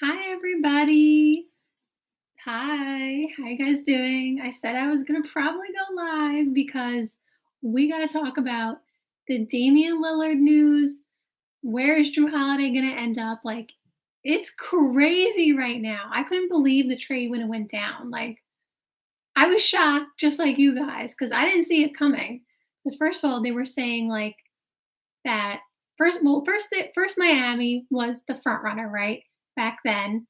Hi, everybody. Hi. How you guys doing? I said I was gonna probably go live because we gotta talk about the Damian Lillard news. Where is Drew Holiday gonna end up? Like, it's crazy right now. I couldn't believe the trade when it went down. Like, I was shocked, just like you guys, because I didn't see it coming. Because first of all, they were saying like that first Miami was the front runner, right? Back then.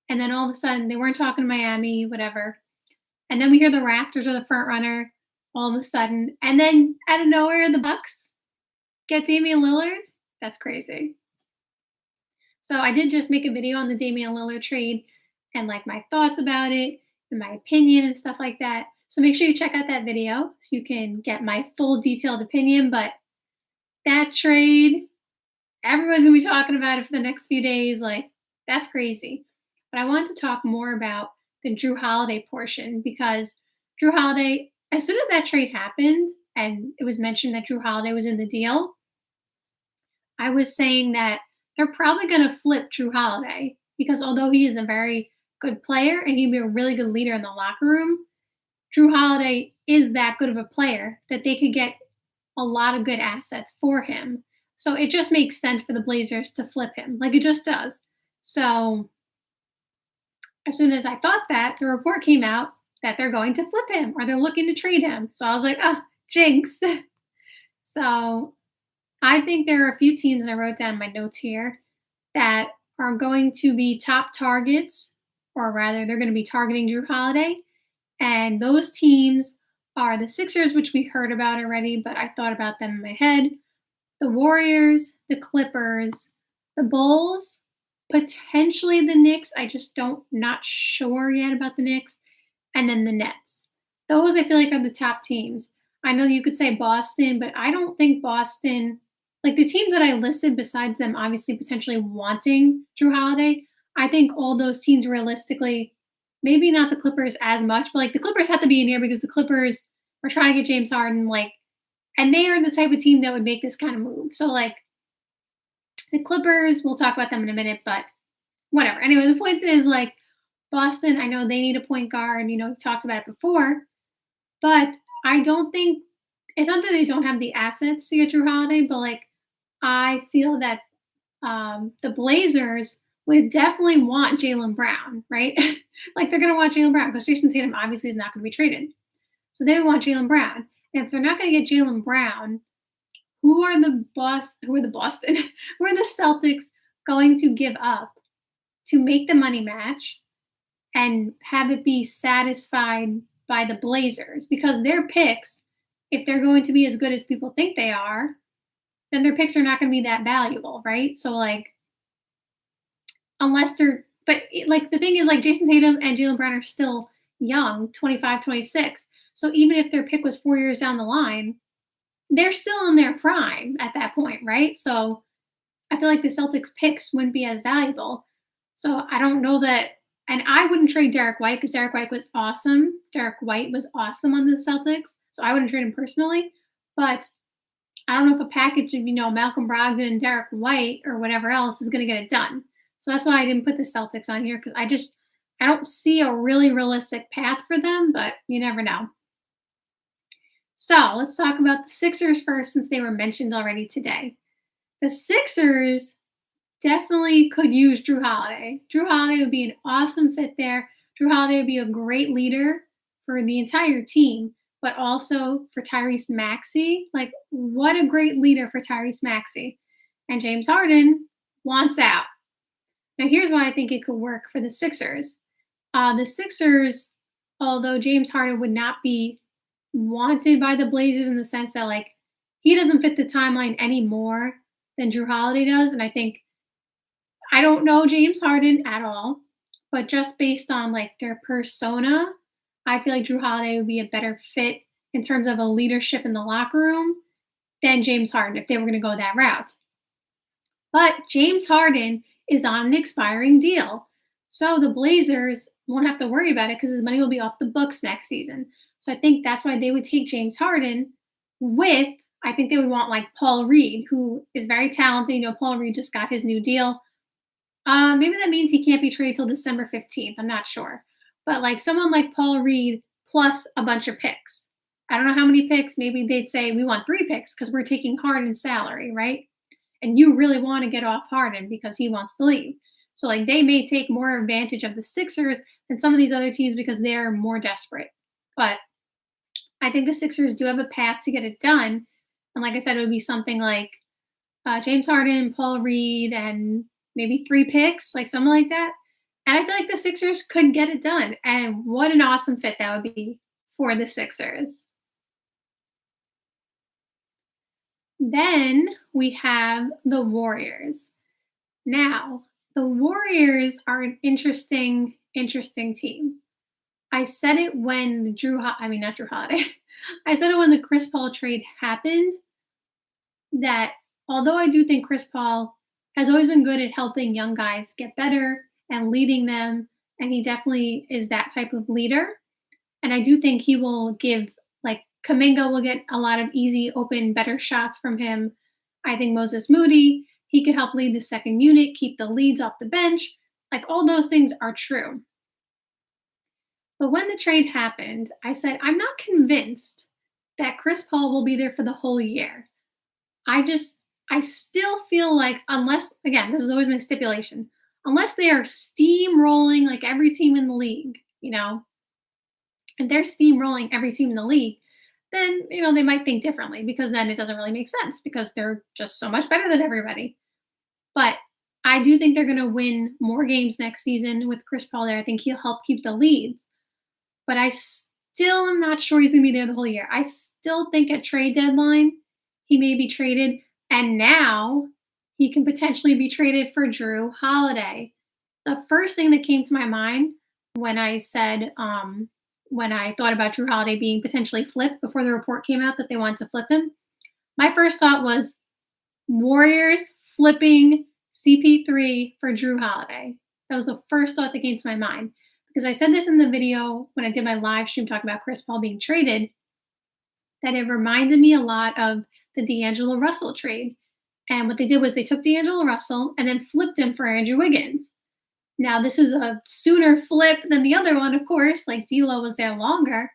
And then all of a sudden they weren't talking to Miami, whatever. And then we hear the Raptors are the front runner all of a sudden. And then out of nowhere the Bucks get Damian Lillard. That's crazy. So I did just make a video on the Damian Lillard trade and like my thoughts about it and my opinion and stuff like that. So make sure you check out that video so you can get my full detailed opinion. But that trade, everyone's gonna be talking about it for the next few days. Like, that's crazy. But I want to talk more about the Drew Holiday portion because Drew Holiday, as soon as that trade happened and it was mentioned that Drew Holiday was in the deal, I was saying that they're probably going to flip Drew Holiday because although he is a very good player and he'd be a really good leader in the locker room, Drew Holiday is that good of a player that they could get a lot of good assets for him. So it just makes sense for the Blazers to flip him. Like it just does. So as soon as I thought that, the report came out that they're going to flip him or they're looking to trade him. So I was like, oh, jinx. So I think there are a few teams, and I wrote down my notes here, that are going to be top targets, or rather, they're going to be targeting Drew Holiday. And those teams are the Sixers, which we heard about already, but I thought about them in my head. The Warriors, the Clippers, the Bulls, potentially the Knicks. I just don't not sure yet about the Knicks, and then the Nets. Those I feel like are the top teams. I know you could say Boston, but I don't think Boston, like the teams that I listed besides them obviously potentially wanting Drew Holiday, I think all those teams realistically, maybe not the Clippers as much, but like the Clippers have to be in here because the Clippers are trying to get James Harden, like, and they are the type of team that would make this kind of move. So like the Clippers, we'll talk about them in a minute, but whatever. Anyway, the point is like Boston, I know they need a point guard. You know, we've talked about it before, but I don't think it's not that they don't have the assets to get Drew Holiday, but like I feel that the Blazers would definitely want Jalen Brown, right? Like they're going to want Jalen Brown because Jason Tatum obviously is not going to be traded. So they would want Jalen Brown. And if they're not going to get Jalen Brown, who are the Boston, who are the Celtics going to give up to make the money match and have it be satisfied by the Blazers? Because their picks, if they're going to be as good as people think they are, then their picks are not going to be that valuable, right? So like unless they're but like the thing is like Jason Tatum and Jalen Brown are still young, 25, 26. So even if their pick was 4 years down the line, they're still in their prime at that point, right? So I feel like the Celtics picks wouldn't be as valuable. So I don't know that, and I wouldn't trade Derek White because Derek White was awesome. Derek White was awesome on the Celtics, so I wouldn't trade him personally. But I don't know if a package of Malcolm Brogdon and Derek White or whatever else is going to get it done. So that's why I didn't put the Celtics on here because I don't see a really realistic path for them. But you never know. So let's talk about the Sixers first, since they were mentioned already today. The Sixers definitely could use Drew Holiday. Drew Holiday would be an awesome fit there. Drew Holiday would be a great leader for the entire team, but also for Tyrese Maxey. Like, what a great leader for Tyrese Maxey. And James Harden wants out. Now, here's why I think it could work for the Sixers. The Sixers, although James Harden would not be wanted by the Blazers in the sense that, like, he doesn't fit the timeline any more than Drew Holiday does. And I don't know James Harden at all, but just based on like their persona, I feel like Drew Holiday would be a better fit in terms of a leadership in the locker room than James Harden if they were going to go that route. But James Harden is on an expiring deal. So the Blazers won't have to worry about it because his money will be off the books next season. So I think that's why they would take James Harden I think they would want like Paul Reed, who is very talented. Paul Reed just got his new deal. Maybe that means he can't be traded till December 15th. I'm not sure. But like someone like Paul Reed plus a bunch of picks. I don't know how many picks. Maybe they'd say we want 3 picks because we're taking Harden's salary, right? And you really want to get off Harden because he wants to leave. So like they may take more advantage of the Sixers than some of these other teams because they're more desperate. But I think the Sixers do have a path to get it done. And like I said, it would be something like James Harden, Paul Reed, and maybe 3 picks, like something like that. And I feel like the Sixers could get it done. And what an awesome fit that would be for the Sixers. Then we have the Warriors. Now, the Warriors are an interesting team. I said it when the I mean not Drew Holiday. I said it when the Chris Paul trade happened that although I do think Chris Paul has always been good at helping young guys get better and leading them, and he definitely is that type of leader. And I do think he will give, like, Kaminga will get a lot of easy, open, better shots from him. I think Moses Moody, he could help lead the second unit, keep the leads off the bench. Like, all those things are true. But when the trade happened, I said, I'm not convinced that Chris Paul will be there for the whole year. I still feel like unless again, this has always been a stipulation, unless they are steamrolling like every team in the league, and they're steamrolling every team in the league, then they might think differently because then it doesn't really make sense because they're just so much better than everybody. But I do think they're going to win more games next season with Chris Paul there. I think he'll help keep the leads. But I still am not sure he's going to be there the whole year. I still think at trade deadline, he may be traded. And now he can potentially be traded for Jrue Holiday. The first thing that came to my mind when I said, when I thought about Jrue Holiday being potentially flipped before the report came out that they wanted to flip him, my first thought was Warriors flipping CP3 for Jrue Holiday. That was the first thought that came to my mind because I said this in the video when I did my live stream talking about Chris Paul being traded, that it reminded me a lot of the D'Angelo Russell trade. And what they did was they took D'Angelo Russell and then flipped him for Andrew Wiggins. Now, this is a sooner flip than the other one, of course. Like D'Lo was there longer.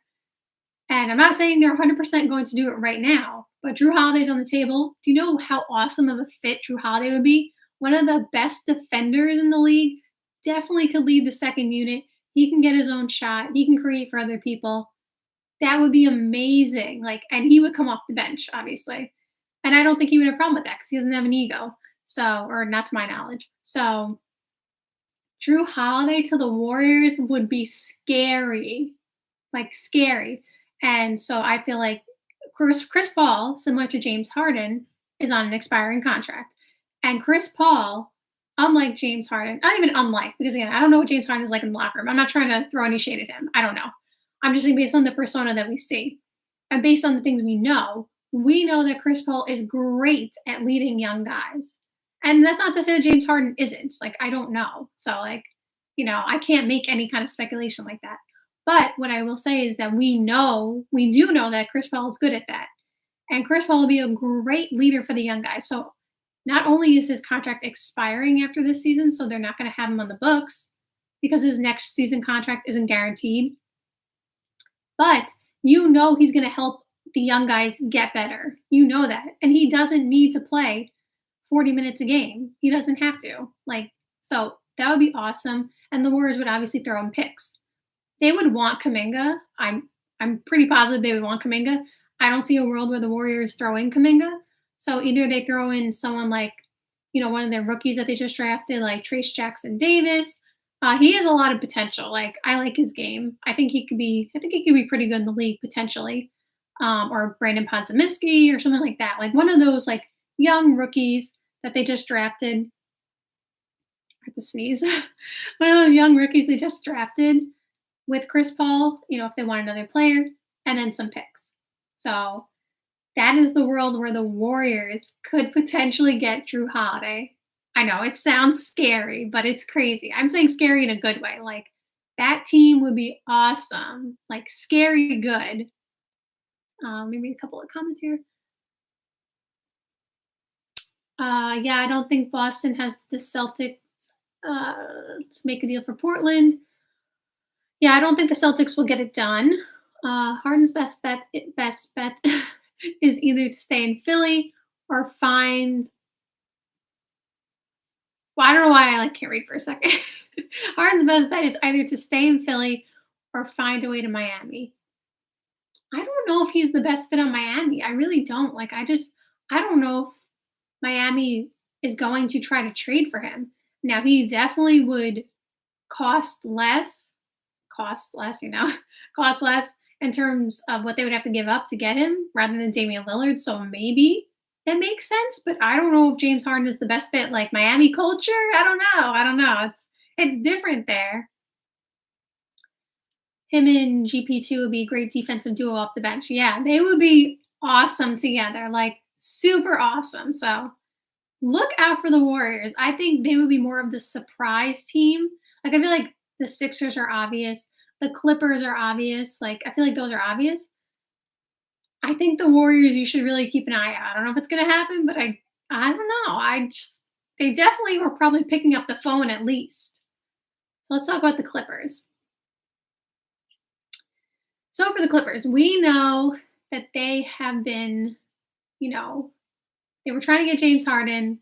And I'm not saying they're 100% going to do it right now, but Jrue Holiday's on the table. Do you know how awesome of a fit Jrue Holiday would be? One of the best defenders in the league. Definitely could lead the second unit. He can get his own shot. He can create for other people. That would be amazing. Like, and he would come off the bench, obviously. And I don't think he would have a problem with that because he doesn't have an ego. So, or not to my knowledge. So, Jrue Holiday to the Warriors would be scary, like scary. And so I feel like Chris Paul, similar to James Harden, is on an expiring contract. And Chris Paul, unlike James Harden, not even unlike, because again, I don't know what James Harden is like in the locker room. I'm not trying to throw any shade at him. I don't know. I'm just saying based on the persona that we see and based on the things we know that Chris Paul is great at leading young guys. And that's not to say that James Harden isn't. Like, I don't know. So, like, I can't make any kind of speculation like that. But what I will say is that we do know that Chris Paul is good at that. And Chris Paul will be a great leader for the young guys. So not only is his contract expiring after this season, so they're not going to have him on the books because his next season contract isn't guaranteed, but he's going to help the young guys get better. You know that. And he doesn't need to play 40 minutes a game. He doesn't have to. Like, so that would be awesome. And the Warriors would obviously throw him picks. They would want Kaminga. I'm pretty positive they would want Kaminga. I don't see a world where the Warriors throw in Kaminga. So either they throw in someone like, one of their rookies that they just drafted, like Trace Jackson Davis. He has a lot of potential. Like, I like his game. I think he could be pretty good in the league potentially. Or Brandon Podziemski or something like that. Like one of those like young rookies that they just drafted. I have to sneeze. One of those young rookies they just drafted with Chris Paul, if they want another player, and then some picks. So that is the world where the Warriors could potentially get Jrue Holiday. I know it sounds scary, but it's crazy. I'm saying scary in a good way. Like that team would be awesome. Like scary good. Maybe a couple of comments here. Yeah, I don't think Boston has the Celtics uh, to make a deal for Portland. Yeah, I don't think the Celtics will get it done. Harden's best bet is either to stay in Philly or find. Well, I don't know why I like can't read for a second. Harden's best bet is either to stay in Philly or find a way to Miami. I don't know if he's the best fit on Miami. I really don't. I don't know if Miami is going to try to trade for him. Now, he definitely would cost less, cost less, cost less in terms of what they would have to give up to get him rather than Damian Lillard. So maybe that makes sense, but I don't know if James Harden is the best fit. Like Miami culture, I don't know. I don't know. It's different there. Him and GP2 would be a great defensive duo off the bench. Yeah, they would be awesome together, like super awesome. So look out for the Warriors. I think they would be more of the surprise team. Like I feel like the Sixers are obvious, the Clippers are obvious. Like I feel like those are obvious. I think the Warriors you should really keep an eye out. I don't know if it's going to happen, but I don't know. I just they definitely were probably picking up the phone at least. So let's talk about the Clippers. So for the Clippers, we know that they have been, you know, they were trying to get James Harden.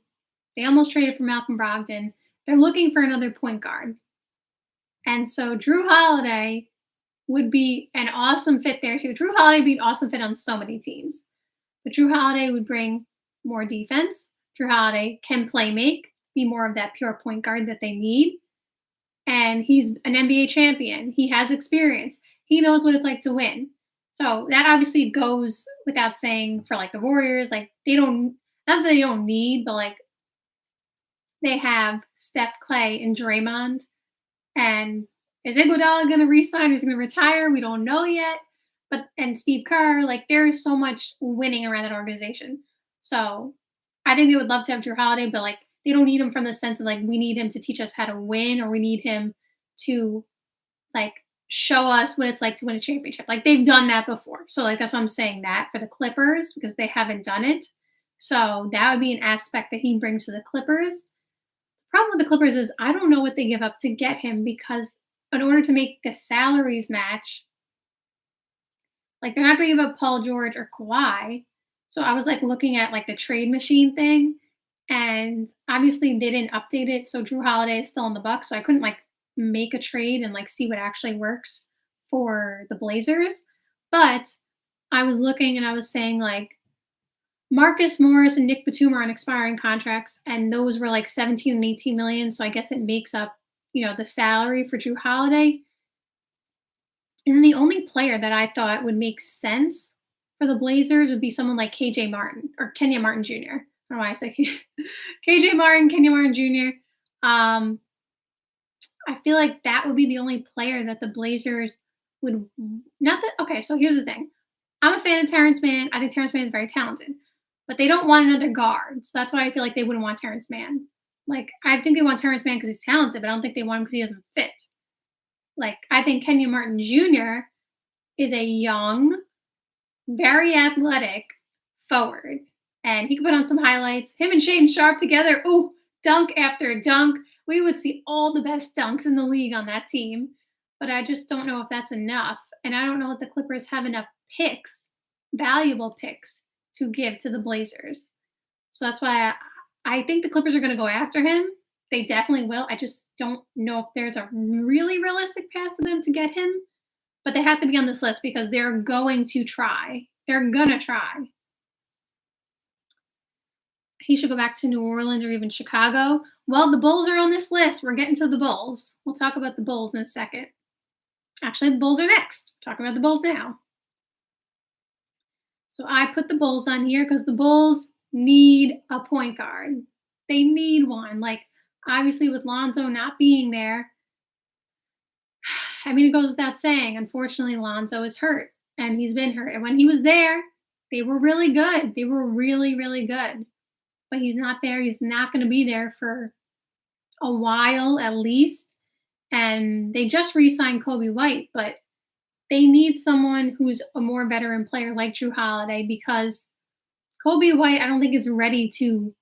They almost traded for Malcolm Brogdon. They're looking for another point guard. And so Drew Holiday would be an awesome fit there too. Drew Holiday would be an awesome fit on so many teams. But Drew Holiday would bring more defense. Drew Holiday can play make, be more of that pure point guard that they need. And he's an NBA champion. He has experience. He knows what it's like to win. So that obviously goes without saying for like the Warriors. Like they don't, not that they don't need, but like they have Steph, Clay, and Draymond. And is Iguodala going to resign? Is he going to retire? We don't know yet. But and Steve Kerr, like there is so much winning around that organization. So I think they would love to have Drew Holiday, but like they don't need him from the sense of like we need him to teach us how to win, or we need him to like show us what it's like to win a championship. Like they've done that before. So like that's why I'm saying that for the Clippers because they haven't done it. So that would be an aspect that he brings to the Clippers. Problem with the Clippers is I don't know what they give up to get him because in order to make the salaries match, like they're not going to give up Paul George or Kawhi. So I was like looking at like the trade machine thing, and obviously they didn't update it. So Drew Holiday is still in the Bucks, so I couldn't like make a trade and like see what actually works for the Blazers. But I was looking and I was saying like Marcus Morris and Nick Batum are on expiring contracts, and those were like 17 and 18 million. So I guess it makes up, the salary for Drew Holiday. And then the only player that I thought would make sense for the Blazers would be someone like KJ Martin or Kenya Martin Jr. I don't know why I say KJ Martin, Kenya Martin Jr. I feel like that would be the only player that the Blazers would not that okay, so here's the thing. I'm a fan of Terrence Mann. I think Terrence Mann is very talented, but they don't want another guard. So that's why I feel like they wouldn't want Terrence Mann. Like, I think they want Terrence Mann because he's talented, but I don't think they want him because he doesn't fit. Like, I think Kenya Martin Jr. is a young, very athletic forward, and he could put on some highlights. Him and Shaden Sharp together, ooh, dunk after dunk. We would see all the best dunks in the league on that team, but I just don't know if that's enough. And I don't know if the Clippers have enough picks, valuable picks, to give to the Blazers. So that's why I think the Clippers are going to go after him. They definitely will. I just don't know if there's a really realistic path for them to get him, but they have to be on this list because they're going to try. They're going to try. He should go back to New Orleans or even Chicago. Well, the Bulls are on this list. We're getting to the Bulls. We'll talk about the Bulls in a second. Actually, the Bulls are next. Talk about the Bulls now. So I put the Bulls on here because the Bulls need a point guard. They need one. Like, obviously, with Lonzo not being there, I mean, it goes without saying, unfortunately, Lonzo is hurt, and he's been hurt. And when he was there, they were really good. They were really, really good. But he's not there. He's not going to be there for a while at least. And they just re-signed Kobe White, but they need someone who's a more veteran player like Drew Holiday because Kobe White, I don't think is ready to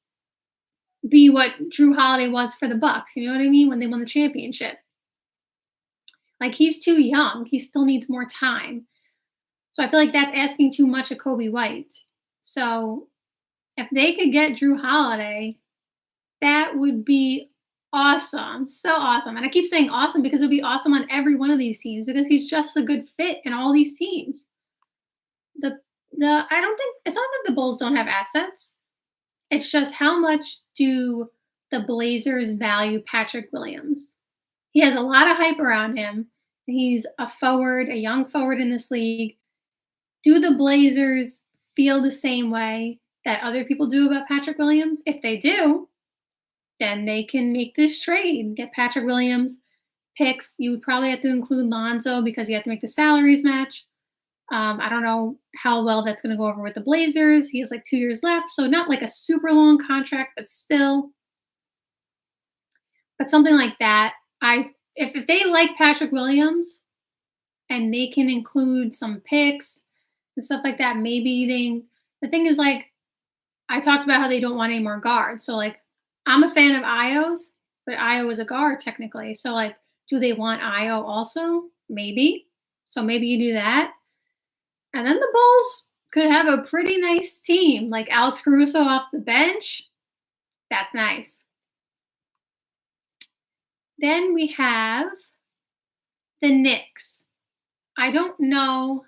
be what Drew Holiday was for the Bucks. You know what I mean? When they won the championship. Like he's too young. He still needs more time. So I feel like that's asking too much of Kobe White. So if they could get Drew Holiday, that would be awesome. So awesome. And I keep saying awesome because it would be awesome on every one of these teams because he's just a good fit in all these teams. The I don't think it's not that the Bulls don't have assets. It's just how much do the Blazers value Patrick Williams? He has a lot of hype around him. He's a forward, a young forward in this league. Do the Blazers feel the same way that other people do about Patrick Williams? If they do, then they can make this trade, get Patrick Williams picks. You would probably have to include Lonzo because you have to make the salaries match. I don't know how well that's going to go over with the Blazers. He has like 2 years left, so not like a super long contract, but still, but something like that. If they like Patrick Williams and they can include some picks and stuff like that, maybe they. The thing is, like I talked about how they don't want any more guards. So like I'm a fan of Io's, but Io is a guard technically. So like, do they want Io also? Maybe. So maybe you do that. And then the Bulls could have a pretty nice team, like Alex Caruso off the bench. That's nice. Then we have the Knicks. I don't know.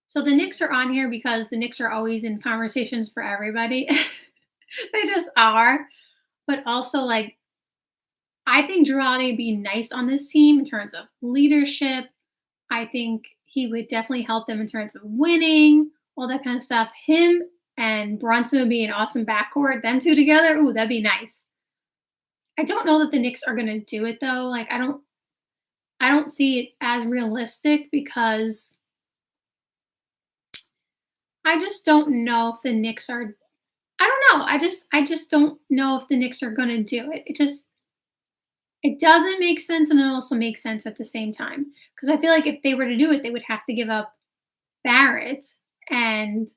So the Knicks are on here because the Knicks are always in conversations for everybody. They just are. But also, like, I think Jrue Holiday would be nice on this team in terms of leadership. I think he would definitely help them in terms of winning, all that kind of stuff. Him and Brunson would be an awesome backcourt. Them two together, ooh, that'd be nice. I don't know that the Knicks are gonna do it though. Like I don't see it as realistic because I just don't know if the Knicks are I don't know. I just don't know if the Knicks are gonna do it. It doesn't make sense and it also makes sense at the same time. Because I feel like if they were to do it, they would have to give up Barrett. And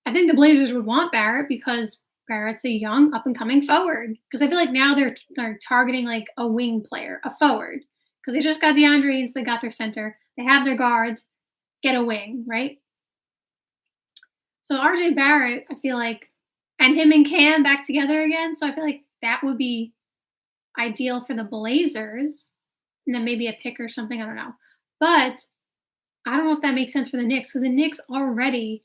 I think the Blazers would want Barrett because Barrett's a young up and coming forward. Because I feel like now they're targeting like a wing player, a forward. Because they just got DeAndre and so they got their center. They have their guards, get a wing, right? So RJ Barrett, I feel like, and him and Cam back together again. So I feel like that would be ideal for the Blazers, and then maybe a pick or something. I don't know. But I don't know if that makes sense for the Knicks because the Knicks already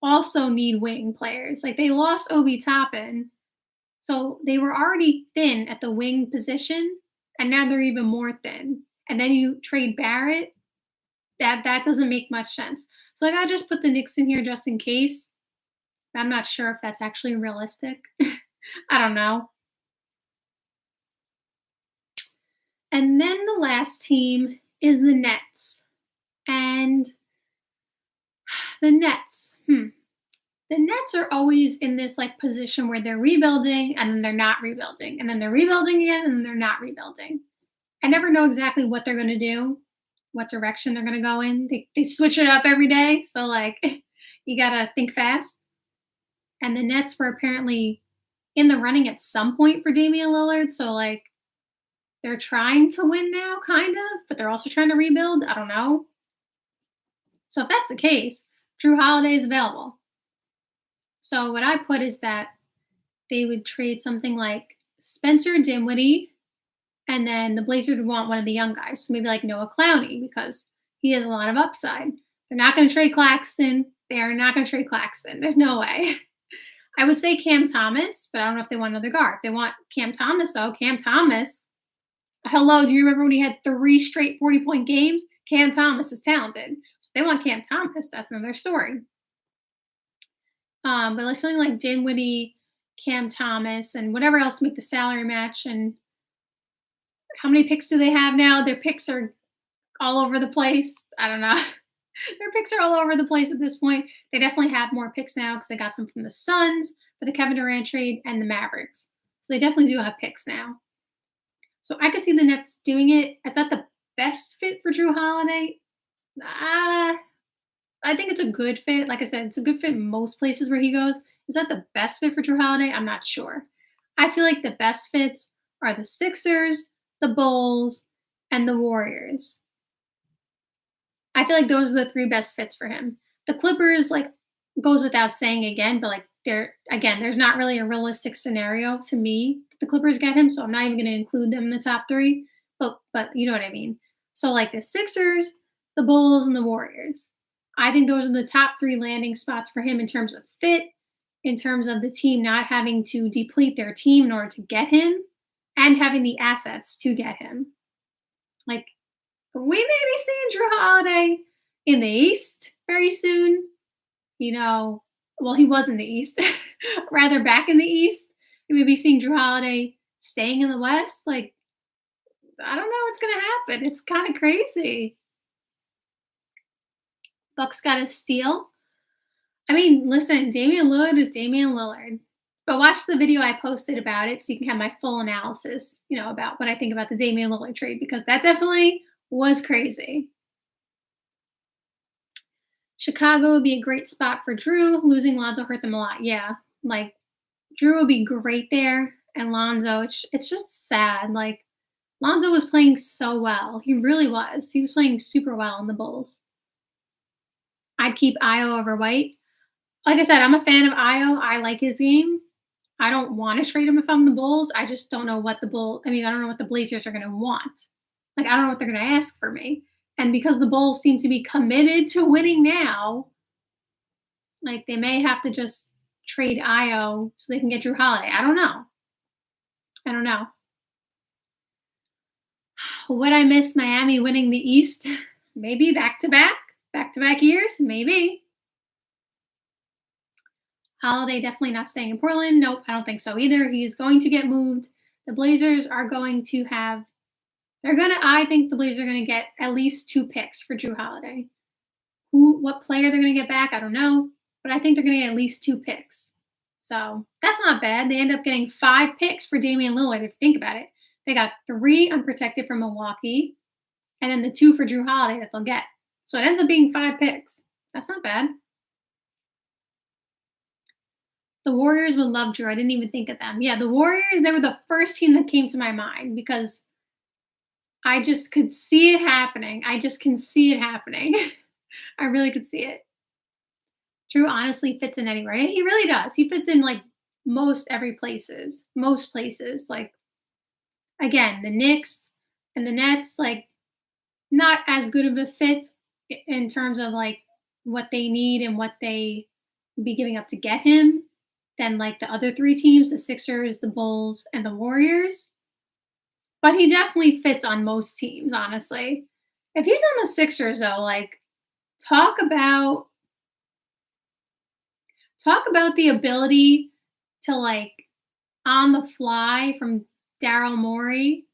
also need wing players. Like they lost Obi Toppin, so they were already thin at the wing position, and now they're even more thin. And then you trade Barrett. That doesn't make much sense. So like I just put the Knicks in here just in case. I'm not sure if that's actually realistic. I don't know. And then the last team is the Nets. And the Nets, the Nets are always in this like position where they're rebuilding and then they're not rebuilding. And then they're rebuilding again and then they're not rebuilding. I never know exactly what they're going to do, what direction they're going to go in. They switch it up every day. So, like, you got to think fast. And the Nets were apparently in the running at some point for Damian Lillard. So, like, they're trying to win now, kind of, but they're also trying to rebuild. I don't know. So, if that's the case, Jrue Holiday is available. So, what I put is that they would trade something like Spencer Dinwiddie, and then the Blazers would want one of the young guys. So, maybe like Noah Clowney, because he has a lot of upside. They're not going to trade Claxton. They are not going to trade Claxton. There's no way. I would say Cam Thomas, but I don't know if they want another guard. If they want Cam Thomas, though, Cam Thomas. Hello, do you remember when he had 3 straight 40-point games? Cam Thomas is talented. So if they want Cam Thomas, that's another story. But like something like Dinwiddie, Cam Thomas, and whatever else to make the salary match. And how many picks do they have now? Their picks are all over the place. I don't know. Their picks are all over the place at this point. They definitely have more picks now because they got some from the Suns for the Kevin Durant trade and the Mavericks. So they definitely do have picks now. So I could see the Nets doing it. Is that the best fit for Jrue Holiday? I think it's a good fit. Like I said, it's a good fit in most places where he goes. Is that the best fit for Jrue Holiday? I'm not sure. I feel like the best fits are the Sixers, the Bulls, and the Warriors. I feel like those are the 3 best fits for him. The Clippers, like, goes without saying again, but, like, there's not really a realistic scenario to me, the Clippers get him, so I'm not even gonna include them in the top 3, but you know what I mean. So, like, the Sixers, the Bulls, and the Warriors. I think those are the top 3 landing spots for him in terms of fit, in terms of the team not having to deplete their team in order to get him, and having the assets to get him. Like, we may be seeing Drew Holiday in the East very soon. You know, well, he was in the East, rather back in the East. We may be seeing Drew Holiday staying in the West. Like, I don't know what's going to happen. It's kind of crazy. Bucks got a steal. I mean, listen, Damian Lillard is Damian Lillard. But watch the video I posted about it so you can have my full analysis, about what I think about the Damian Lillard trade because that definitely was crazy. Chicago would be a great spot for Jrue. Losing Lonzo hurt them a lot. Yeah. Like Jrue would be great there. And Lonzo, it's just sad. Like Lonzo was playing so well. He really was. He was playing super well in the Bulls. I'd keep Io over White. Like I said, I'm a fan of Io. I like his game. I don't want to trade him if I'm the Bulls. I just don't know what I don't know what the Blazers are going to want. Like, I don't know what they're going to ask for me. And because the Bulls seem to be committed to winning now, like, they may have to just trade Io so they can get Drew Holiday. I don't know. I don't know. Would I miss Miami winning the East? Maybe back to back years. Maybe. Holiday definitely not staying in Portland. Nope, I don't think so either. He is going to get moved. The Blazers are going to have. I think the Blazers are going to get at least 2 picks for Drew Holiday. What player they're going to get back, I don't know. But I think they're going to get at least 2 picks. So that's not bad. They end up getting 5 picks for Damian Lillard, if you think about it. They got 3 unprotected from Milwaukee, and then the 2 for Drew Holiday that they'll get. So it ends up being 5 picks. That's not bad. The Warriors would love Jrue. I didn't even think of them. Yeah, the Warriors, they were the first team that came to my mind because I just could see it happening. I just can see it happening. I really could see it. Jrue honestly fits in anywhere. He really does. He fits in like most places. Most places. Like again, the Knicks and the Nets, like not as good of a fit in terms of like what they need and what they be giving up to get him than like the other 3 teams, the Sixers, the Bulls, and the Warriors. But he definitely fits on most teams, honestly. If he's on the Sixers, though, like talk about the ability to like on the fly from Daryl Morey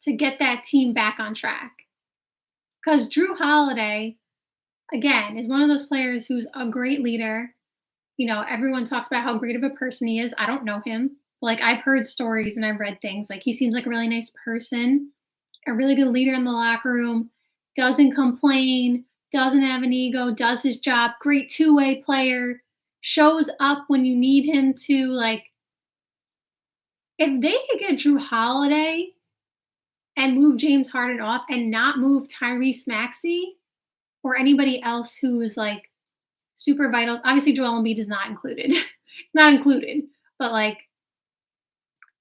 to get that team back on track. Because Drew Holiday, again, is one of those players who's a great leader. Everyone talks about how great of a person he is. I don't know him. Like, I've heard stories and I've read things. Like, he seems like a really nice person, a really good leader in the locker room, doesn't complain, doesn't have an ego, does his job, great two-way player, shows up when you need him to. Like, if they could get Drew Holiday and move James Harden off and not move Tyrese Maxey or anybody else who is, like, super vital. Obviously, Joel Embiid is not included. It's not included. But, like,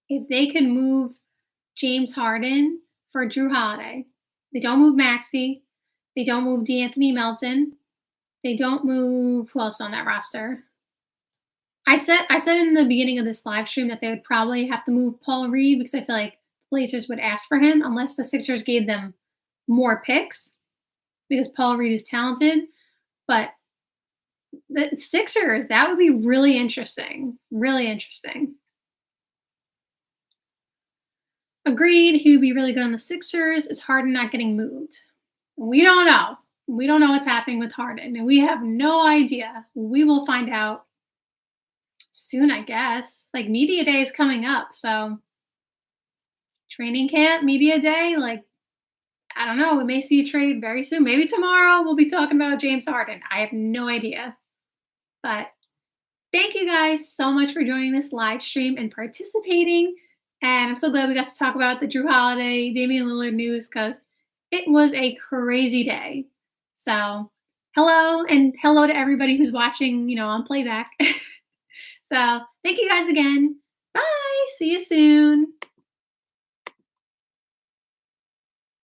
if they could move James Harden for Drew Holiday, they don't move Maxey, they don't move DeAnthony Melton, they don't move who else on that roster? I said in the beginning of this live stream that they would probably have to move Paul Reed because I feel like the Blazers would ask for him unless the Sixers gave them more picks because Paul Reed is talented. But the Sixers, that would be really interesting. Really interesting. Agreed, he would be really good on the Sixers. Is Harden not getting moved? We don't know. We don't know what's happening with Harden, and we have no idea. We will find out soon, I guess. Like, media day is coming up, so training camp, media day, like, I don't know. We may see a trade very soon. Maybe tomorrow we'll be talking about James Harden. I have no idea. But Thank you guys so much for joining this live stream and participating. And I'm so glad we got to talk about the Drew Holiday, Damian Lillard news because it was a crazy day. So, hello and hello to everybody who's watching, on playback. So, thank you guys again. Bye. See you soon.